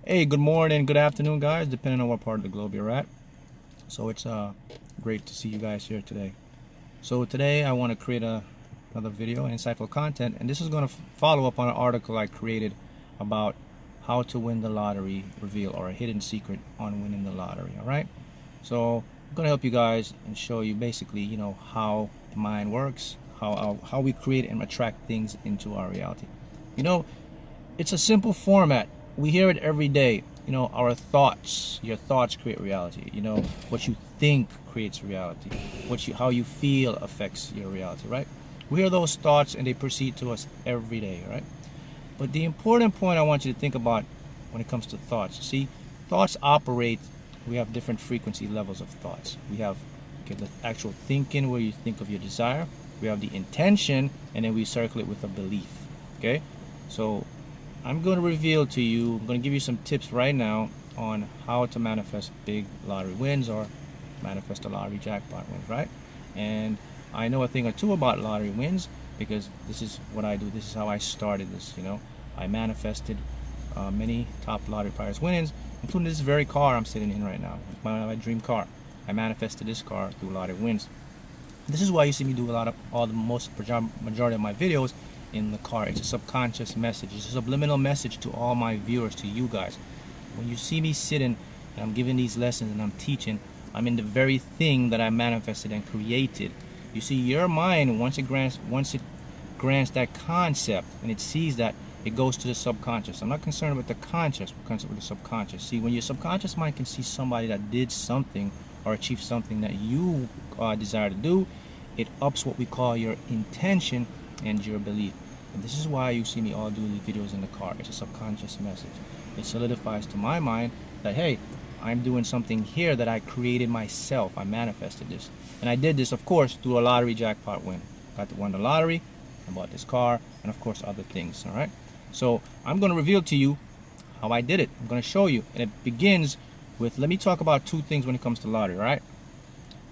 Hey, good morning, good afternoon, guys, depending on what part of the globe you're at. So it's great to see you guys here today. So today I want to create another video, insightful content, and this is going to follow up on an article I created about how to win the lottery reveal, or a hidden secret on winning the lottery. All right. So I'm going to help you guys and show you basically, how the mind works, how we create and attract things into our reality. It's a simple format. We hear it every day. Our thoughts, your thoughts create reality. What you think creates reality. How you feel affects your reality, right? We hear those thoughts and they proceed to us every day, right? But the important point I want you to think about when it comes to thoughts, see, thoughts operate, we have different frequency levels of thoughts. We have the actual thinking, where you think of your desire. We have the intention, and then we circle it with a belief, okay? So I'm going to reveal to you, I'm going to give you some tips right now on how to manifest big lottery wins, or manifest a lottery jackpot wins, right? And I know a thing or two about lottery wins because this is what I do. This is how I started this. I manifested many top lottery prize winnings, including this very car I'm sitting in right now, my dream car. I manifested this car through lottery wins. This is why you see me do majority of my videos in the car. It's a subconscious message. It's a subliminal message to all my viewers, to you guys. When you see me sitting and I'm giving these lessons and I'm teaching, I'm in the very thing that I manifested and created. You see, your mind, once it grants that concept and it sees that, it goes to the subconscious. I'm not concerned with the conscious, I'm concerned with the subconscious. See, when your subconscious mind can see somebody that did something or achieved something that you desire to do, it ups what we call your intention and your belief. And this is why you see me all doing these videos in the car. It's a subconscious message. It solidifies to my mind that, hey, I'm doing something here that I created myself. I manifested this. And I did this, of course, through a lottery jackpot win. Got to win the lottery, I bought this car, and of course other things, all right? So I'm going to reveal to you how I did it. I'm going to show you. And it begins with, let me talk about two things when it comes to lottery, all right?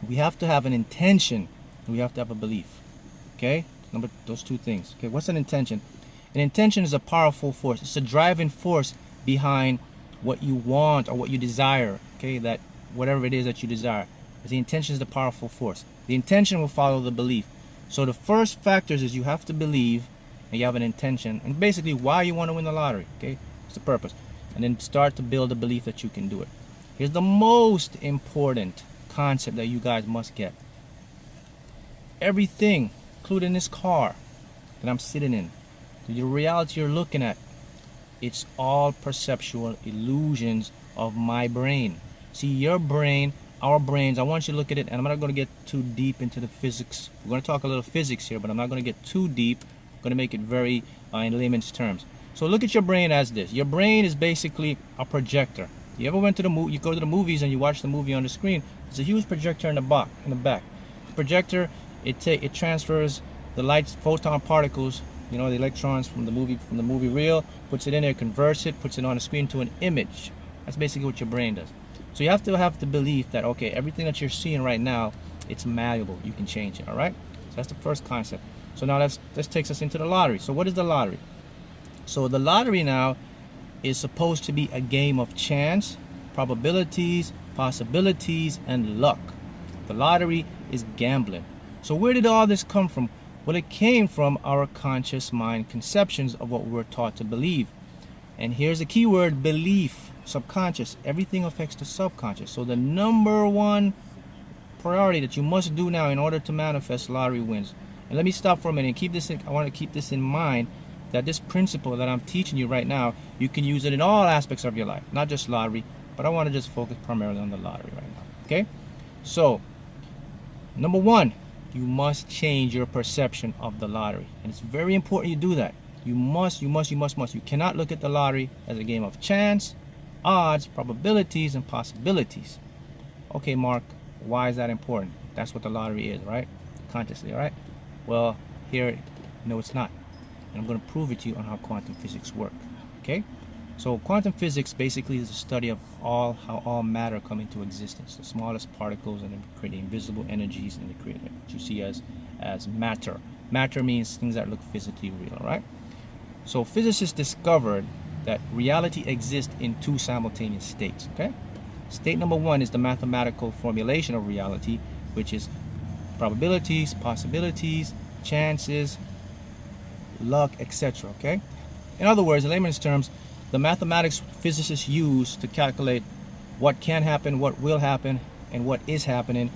We have to have an intention, and we have to have a belief, okay? Those two things. Okay, what's an intention? An intention is a powerful force. It's a driving force behind what you want or what you desire. Okay, that whatever it is that you desire. The intention is the powerful force. The intention will follow the belief. So the first factors is you have to believe and you have an intention, and basically why you want to win the lottery. Okay, it's the purpose, and then start to build a belief that you can do it. Here's the most important concept that you guys must get. Everything, including this car that I'm sitting in, the reality you're looking at, it's all perceptual illusions of my brain. See, your brain, our brains, I want you to look at it, and I'm not going to get too deep into the physics. We're going to talk a little physics here, but I'm not going to get too deep. I'm going to make it very in layman's terms. So look at your brain as this. Your brain is basically a projector. You ever went to the movie? You go to the movies and you watch the movie on the screen. There's a huge projector in the back. The projector, it transfers the light photon particles, the electrons from the movie reel, puts it in there, converts it, puts it on the screen to an image. That's basically what your brain does. So you have to have the belief that, okay, everything that you're seeing right now, it's malleable. You can change it, all right? So that's the first concept. So now this takes us into the lottery. So what is the lottery? So the lottery now is supposed to be a game of chance, probabilities, possibilities, and luck. The lottery is gambling. So where did all this come from? Well, it came from our conscious mind conceptions of what we're taught to believe. And here's the key word, belief, subconscious. Everything affects the subconscious. So the number one priority that you must do now in order to manifest lottery wins. And let me stop for a minute and I want to keep this in mind, that this principle that I'm teaching you right now, you can use it in all aspects of your life, not just lottery, but I want to just focus primarily on the lottery right now, okay? So, number one, you must change your perception of the lottery. And it's very important you do that. You must. You cannot look at the lottery as a game of chance, odds, probabilities, and possibilities. Okay, Mark, why is that important? That's what the lottery is, right? Consciously, all right? Well, here, no, it's not. And I'm going to prove it to you on how quantum physics work, okay? So quantum physics basically is the study of how all matter come into existence. The smallest particles, and then create the invisible energies, and they create what you see as matter. Matter means things that look physically real, right? So physicists discovered that reality exists in two simultaneous states. Okay, state number one is the mathematical formulation of reality, which is probabilities, possibilities, chances, luck, etc. Okay, in other words, in layman's terms, the mathematics physicists use to calculate what can happen, what will happen, and what is happening.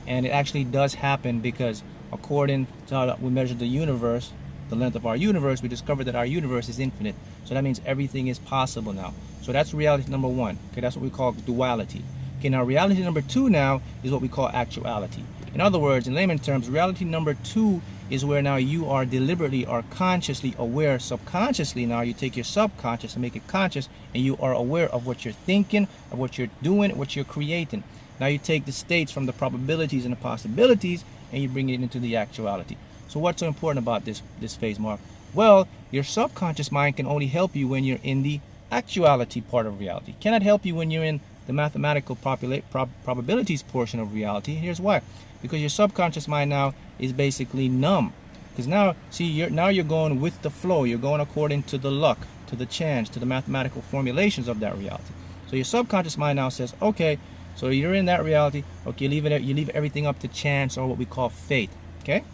And it actually does happen because according to how we measure the universe, the length of our universe, we discovered that our universe is infinite. So that means everything is possible now. So that's reality number one. Okay, that's what we call duality. Okay, now reality number two now is what we call actuality. In other words, in layman terms, reality number two is where now you are deliberately or consciously aware. Subconsciously now you take your subconscious and make it conscious, and you are aware of what you're thinking, of what you're doing, what you're creating. Now you take the states from the probabilities and the possibilities and you bring it into the actuality. So what's so important about this phase, Mark? Well, your subconscious mind can only help you when you're in the actuality part of reality. It cannot help you when you're in the mathematical probabilities portion of reality. Here's why. Because your subconscious mind now is basically numb. Because now, see, you're going with the flow. You're going according to the luck, to the chance, to the mathematical formulations of that reality. So your subconscious mind now says, okay, so you're in that reality. Okay, you leave everything up to chance, or what we call fate. Okay,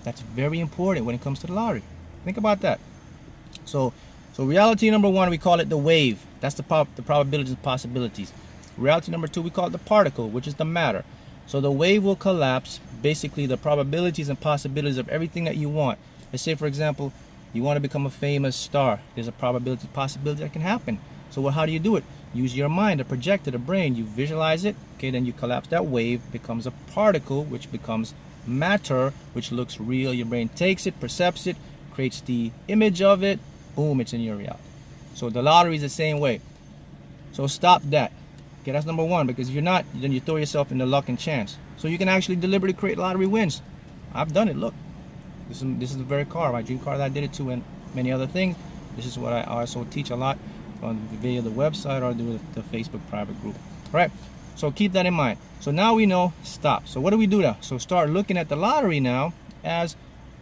that's very important when it comes to the lottery. Think about that. So reality number one, we call it the wave. That's the probabilities and possibilities. Reality number two, we call it the particle, which is the matter. So the wave will collapse, basically the probabilities and possibilities of everything that you want. Let's say, for example, you want to become a famous star. There's a possibility that can happen. So how do you do it? Use your mind, the projector, the brain. You visualize it. Okay, then you collapse that wave, becomes a particle, which becomes matter, which looks real. Your brain takes it, perceives it, creates the image of it. Boom, it's in your reality. So the lottery is the same way. So stop that. Okay, that's number one, because if you're not, then you throw yourself into luck and chance. So you can actually deliberately create lottery wins. I've done it. Look, this is the very car, my dream car that I did it to, and many other things. This is what I also teach a lot on via the website or the Facebook private group. All right, so keep that in mind. So now we know stop. So what do we do now? So start looking at the lottery now as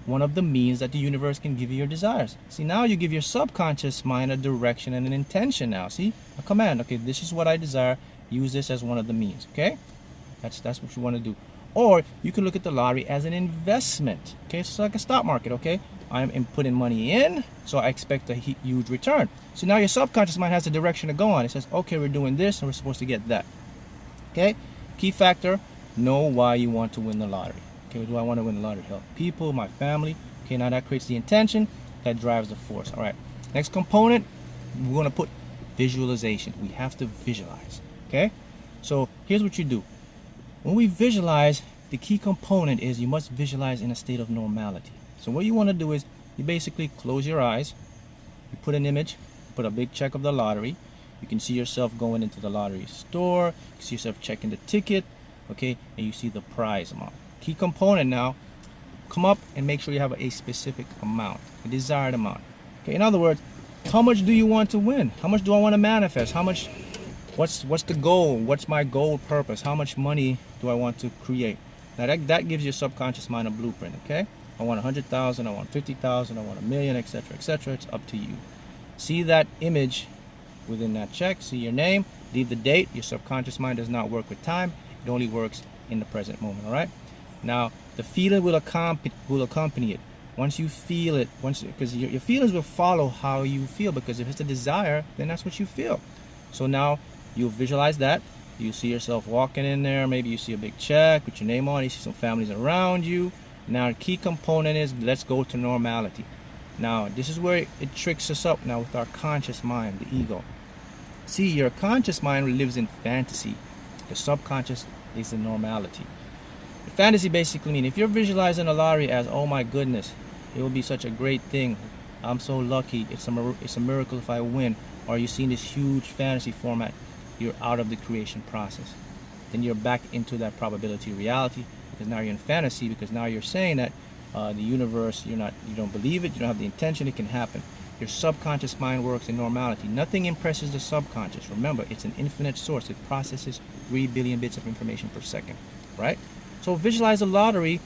one of the means that the universe can give you your desires. See, now you give your subconscious mind a direction and an intention now. See, a command. Okay, this is what I desire. Use this as one of the means. Okay, that's what you want to do. Or you can look at the lottery as an investment. Okay, so like a stock market. Okay, I'm putting money in, so I expect a huge return. So now your subconscious mind has a direction to go on. It says, okay, we're doing this and we're supposed to get that. Okay, key factor, know why you want to win the lottery. Okay, do I want to win the lottery? Help people, my family. Okay, now that creates the intention, that drives the force. All right, next component, we're going to put visualization. We have to visualize. Okay, so here's what you do. When we visualize, the key component is you must visualize in a state of normality. So what you want to do is you basically close your eyes, you put an image, put a big check of the lottery. You can see yourself going into the lottery store, you see yourself checking the ticket, okay, and you see the prize amount. Key component now, come up and make sure you have a specific amount, a desired amount. Okay, in other words, how much do you want to win? How much do I want to manifest? How much, what's the goal? What's my goal purpose? How much money do I want to create? Now that gives your subconscious mind a blueprint, okay? I want 100,000, I want 50,000, I want 1,000,000, etc., etc. It's up to you. See that image within that check, see your name, leave the date. Your subconscious mind does not work with time. It only works in the present moment, all right? Now, the feeling will accompany it. Once you feel it, because your feelings will follow how you feel, because if it's a desire, then that's what you feel. So now you visualize that. You see yourself walking in there. Maybe you see a big check with your name on it. You see some families around you. Now, the key component is let's go to normality. Now, this is where it tricks us up now with our conscious mind, the ego. See, your conscious mind lives in fantasy. The subconscious is in normality. The fantasy basically means if you're visualizing a lottery as, oh my goodness, it will be such a great thing. I'm so lucky. It's a miracle if I win. Or you've seen this huge fantasy format, you're out of the creation process. Then you're back into that probability reality, because now you're in fantasy, because now you're saying that the universe, you don't believe it, you don't have the intention, it can happen. Your subconscious mind works in normality. Nothing impresses the subconscious. Remember, it's an infinite source. It processes 3 billion bits of information per second, right? So visualize the lottery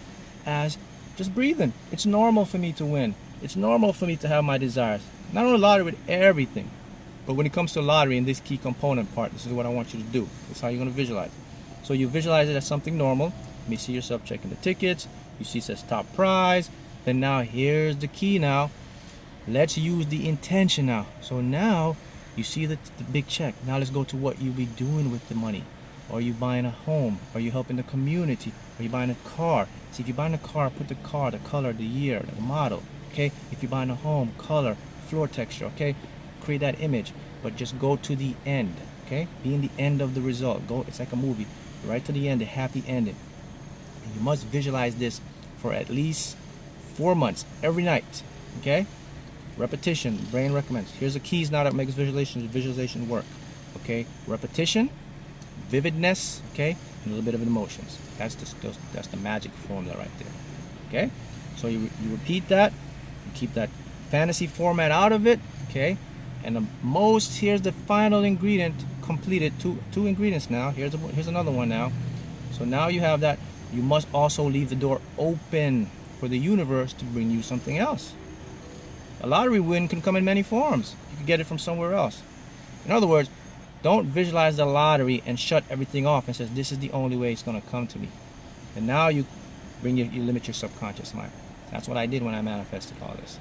as just breathing. It's normal for me to win. It's normal for me to have my desires. Not only lottery, but everything. But when it comes to lottery and this key component part, this is what I want you to do. This is how you're going to visualize it. So you visualize it as something normal. You may see yourself checking the tickets. You see it says top prize. Then now here's the key now. Let's use the intention now. So now you see the big check. Now let's go to what you'll be doing with the money. Are you buying a home? Are you helping the community? Are you buying a car? See, if you're buying a car, put the car, the color, the year, the model. Okay? If you're buying a home, color, floor texture. Okay? Create that image, but just go to the end. Okay? Be in the end of the result. Go. It's like a movie. Right to the end, the happy ending. And you must visualize this for at least 4 months, every night. Okay? Repetition. Brain recommends. Here's the keys now that makes visualization work. Okay? Repetition, vividness, okay, and a little bit of emotions. That's the magic formula right there. Okay? So you repeat that. You keep that fantasy format out of it. Okay? And here's the final ingredient completed. Two ingredients now. Here's another one now. So now you have that. You must also leave the door open for the universe to bring you something else. A lottery win can come in many forms. You can get it from somewhere else. In other words, don't visualize the lottery and shut everything off and says this is the only way it's going to come to me. And now you limit your subconscious mind. That's what I did when I manifested all this.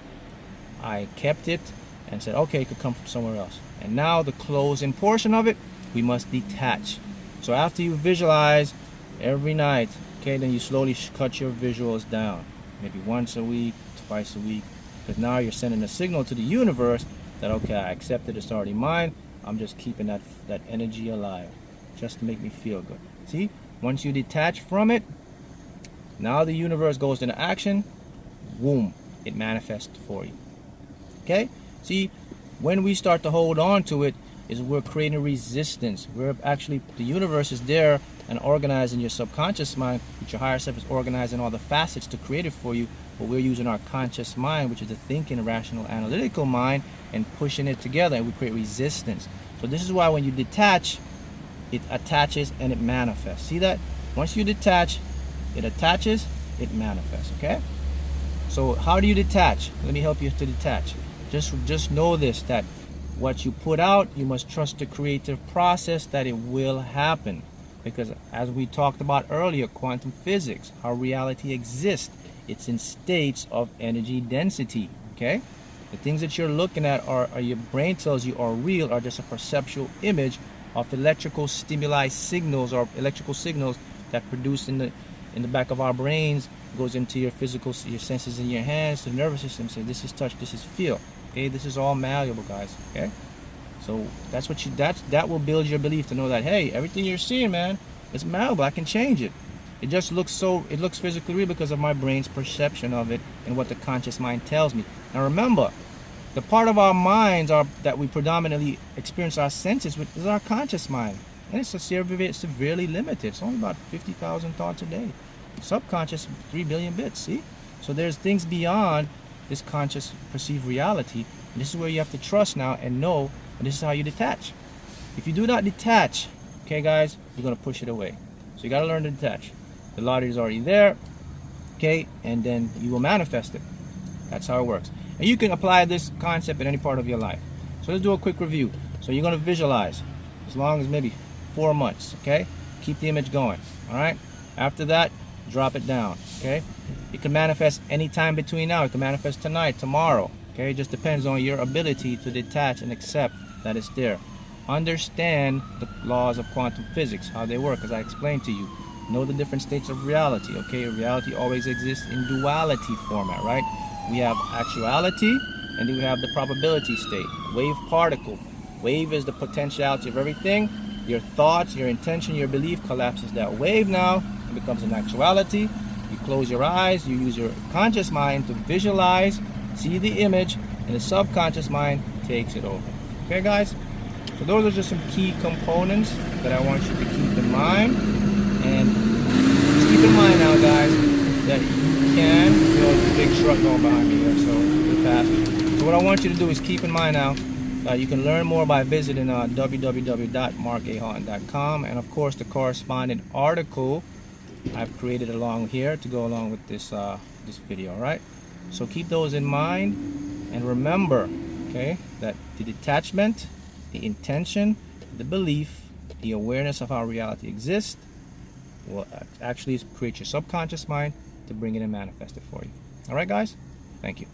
I kept it and said, okay, it could come from somewhere else. And now the closing portion of it, we must detach. So after you visualize every night, okay, then you slowly cut your visuals down. Maybe once a week, twice a week. Because now you're sending a signal to the universe that, okay, I accepted it's already mine. I'm just keeping that energy alive just to make me feel good. See, once you detach from it, now the universe goes into action. Boom, it manifests for you. Okay? See, when we start to hold on to it, is we're creating resistance. We're actually, the universe is there and organizing your subconscious mind, which your higher self is organizing all the facets to create it for you. But we're using our conscious mind, which is the thinking, rational, analytical mind, and pushing it together, and we create resistance. So this is why when you detach, it attaches and it manifests. See that? Once you detach, it attaches, it manifests. Okay? So how do you detach? Let me help you to detach. Just know this, that what you put out, you must trust the creative process that it will happen. Because as we talked about earlier, quantum physics, how reality exists, it's in states of energy density. Okay? The things that you're looking at are your brain tells you are real, are just a perceptual image of electrical stimuli signals, or electrical signals that produce in the back of our brains, goes into your physical, your senses in your hands, to the nervous system, say this is touch, this is feel. Okay, this is all malleable, guys. Okay, so that's what that will build your belief to know that, hey, everything you're seeing, man, it's malleable. I can change it. It just looks it looks physically real because of my brain's perception of it and what the conscious mind tells me. Now remember, the part of our minds that we predominantly experience our senses with is our conscious mind, and it's severely limited. It's only about 50,000 thoughts a day. Subconscious, 3 billion bits. See, so there's things beyond this conscious perceived reality, and this is where you have to trust now and know, and this is how you detach. If you do not detach, okay guys, you're going to push it away. So you got to learn to detach. The lottery is already there, okay, and then you will manifest it. That's how it works. And you can apply this concept in any part of your life. So let's do a quick review. So you're going to visualize as long as maybe 4 months, okay? Keep the image going, all right? After that, drop it down, okay? It can manifest anytime between now. It can manifest tonight, tomorrow, okay? It just depends on your ability to detach and accept that it's there. Understand the laws of quantum physics, how they work, as I explained to you. Know the different states of reality, okay? Reality always exists in duality format, right? We have actuality, and then we have the probability state. Wave particle. Wave is the potentiality of everything. Your thoughts, your intention, your belief collapses that wave now. It becomes an actuality. You close your eyes. You use your conscious mind to visualize, see the image, and the subconscious mind takes it over. Okay, guys? So those are just some key components that I want you to keep in mind. And just keep in mind now, guys, that you can, there's a big truck going behind me here, so we'll pass. So what I want you to do is keep in mind now that you can learn more by visiting www.markahoughton.com, and of course the corresponding article I've created along here to go along with this this video. All right, so keep those in mind, and remember, okay, that the detachment the intention, the belief, the awareness of how reality exists will actually create your subconscious mind to bring it and manifest it for you. All right, guys? Thank you.